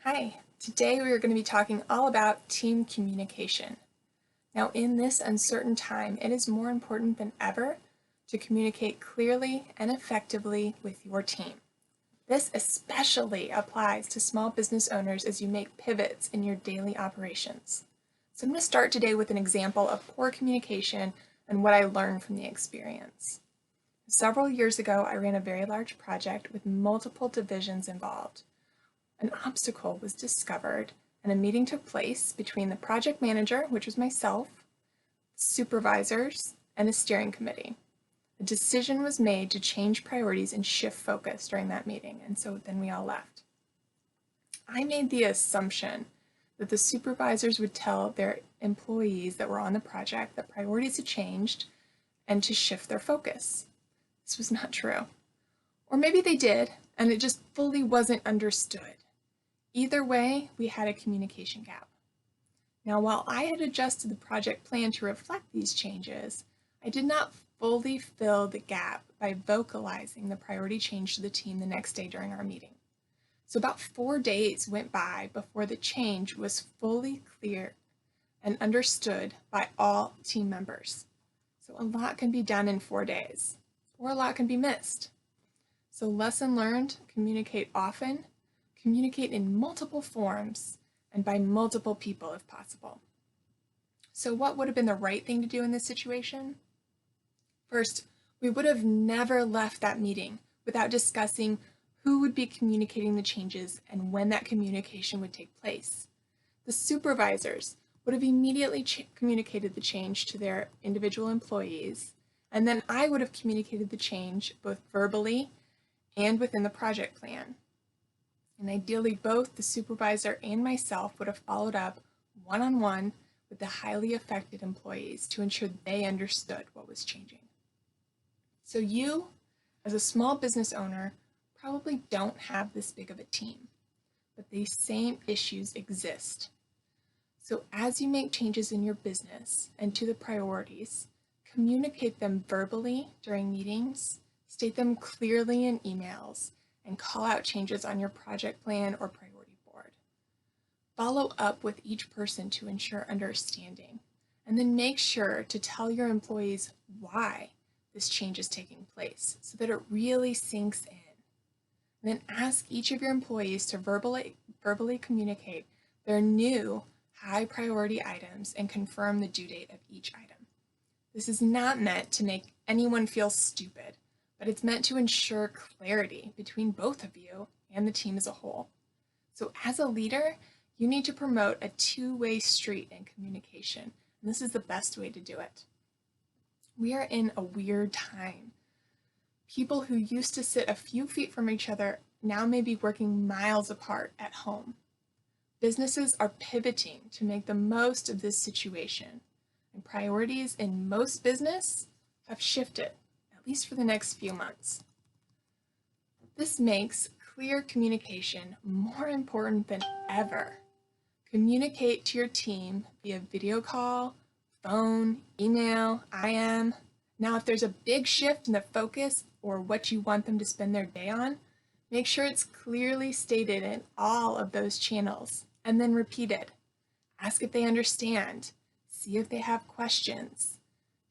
Hi, today we are going to be talking all about team communication. Now, in this uncertain time, it is more important than ever to communicate clearly and effectively with your team. This especially applies to small business owners as you make pivots in your daily operations. So I'm going to start today with an example of poor communication and what I learned from the experience. Several years ago, I ran a very large project with multiple divisions involved. An obstacle was discovered and a meeting took place between the project manager, which was myself, supervisors, and a steering committee. A decision was made to change priorities and shift focus during that meeting, and so then we all left. I made the assumption that the supervisors would tell their employees that were on the project that priorities had changed and to shift their focus. This was not true. Or maybe they did, and it just fully wasn't understood. Either way, we had a communication gap. Now, while I had adjusted the project plan to reflect these changes, I did not fully fill the gap by vocalizing the priority change to the team the next day during our meeting. So about 4 days went by before the change was fully clear and understood by all team members. So a lot can be done in 4 days, or a lot can be missed. So lesson learned, communicate often, communicate in multiple forms, and by multiple people if possible. So what would have been the right thing to do in this situation? First, we would have never left that meeting without discussing who would be communicating the changes and when that communication would take place. The supervisors would have immediately communicated the change to their individual employees, and then I would have communicated the change both verbally and within the project plan. And ideally, both the supervisor and myself would have followed up one-on-one with the highly affected employees to ensure they understood what was changing. So you, as a small business owner, probably don't have this big of a team, but these same issues exist. So as you make changes in your business and to the priorities, communicate them verbally during meetings, state them clearly in emails, and call out changes on your project plan or priority board. Follow up with each person to ensure understanding, and then make sure to tell your employees why this change is taking place so that it really sinks in. And then ask each of your employees to verbally communicate their new high priority items and confirm the due date of each item. This is not meant to make anyone feel stupid, but it's meant to ensure clarity between both of you and the team as a whole. So as a leader, you need to promote a two-way street in communication, and this is the best way to do it. We are in a weird time. People who used to sit a few feet from each other now may be working miles apart at home. Businesses are pivoting to make the most of this situation, and priorities in most business have shifted, at least for the next few months. This makes clear communication more important than ever. Communicate to your team via video call, phone, email, IM. Now, if there's a big shift in the focus or what you want them to spend their day on, make sure it's clearly stated in all of those channels and then repeated. Ask if they understand. See if they have questions.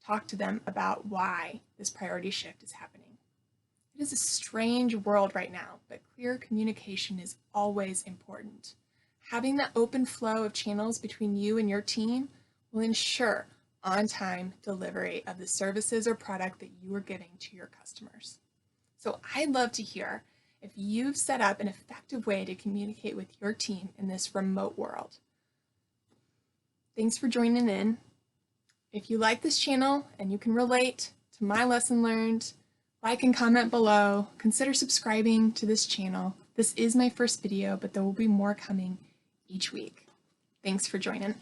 Talk to them about why this priority shift is happening. It is a strange world right now, but clear communication is always important. Having that open flow of channels between you and your team will ensure on-time delivery of the services or product that you are giving to your customers. So I'd love to hear if you've set up an effective way to communicate with your team in this remote world. Thanks for joining in. If you like this channel and you can relate to my lesson learned, like and comment below. Consider subscribing to this channel. This is my first video, but there will be more coming each week. Thanks for joining.